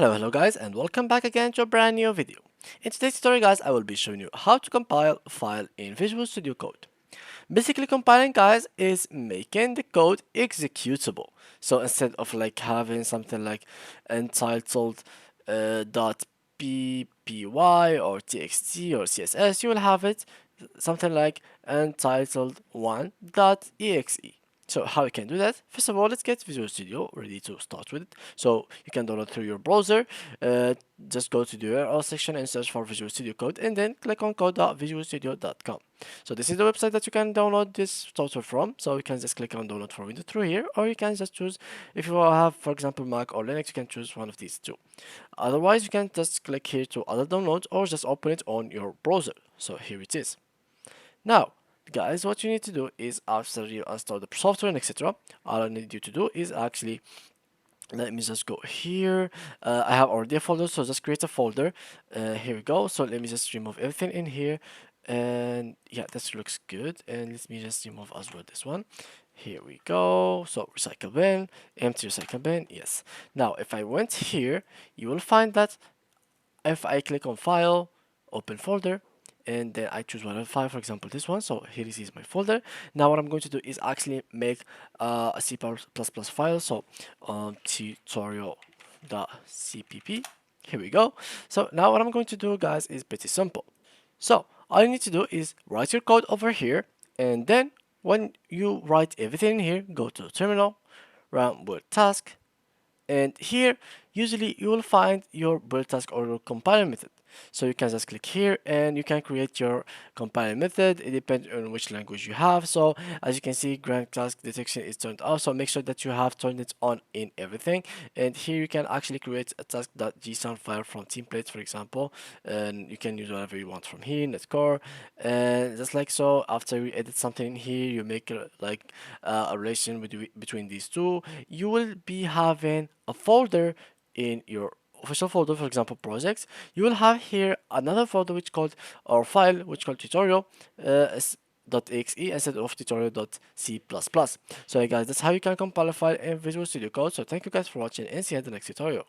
Hello guys, and welcome back again to a brand new video. In today's tutorial guys, I will be showing you how to compile a file in Visual Studio Code. Basically compiling guys is making the code executable. So instead of like having something like entitled dot .ppy or txt or css, you will have it something like entitled one.exe. So how you can do that? First of all, let's get Visual Studio ready to start with it. So you can download through your browser. Just go to the URL section and search for Visual Studio Code, and then click on code.visualstudio.com. So this is the website that you can download this software from. So you can just click on download for Windows through here, or you can just choose, if you have, for example, Mac or Linux, you can choose one of these two. Otherwise, you can just click here to other downloads or just open it on your browser. So here it is. Now, guys, what you need to do is after you install the software and etc., all I need you to do is actually let me just go here. I have already a folder, so just create a folder. Here we go. So let me just remove everything in here, and yeah, this looks good. And let me just remove as well this one. Here we go. So recycle bin, empty recycle bin. Yes. Now, if I went here, you will find that if I click on File, Open Folder, and then I choose whatever file, for example this one. So here is my folder. Now what I'm going to do is actually make a C++ file. So tutorial.cpp. Here we go. So now what I'm going to do guys is pretty simple. So all you need to do is write your code over here, and then when you write everything in here, go to terminal, run build task, and here usually you will find your build task or your compiler method. So you can just click here and you can create your compiler method. It depends on which language you have. So as you can see, grant task detection is turned off, so make sure that you have turned it on in everything. And here you can actually create a task.json file from templates, for example, and you can use whatever you want from here, netcore, and just like so. After you edit something in here, you make a relation between these two, you will be having a folder in your official folder, for example projects. You will have here another folder which called, or file which called tutorial .exe instead of tutorial.c++. So guys, that's how you can compile a file in Visual Studio Code. So thank you guys for watching, and see you in the next tutorial.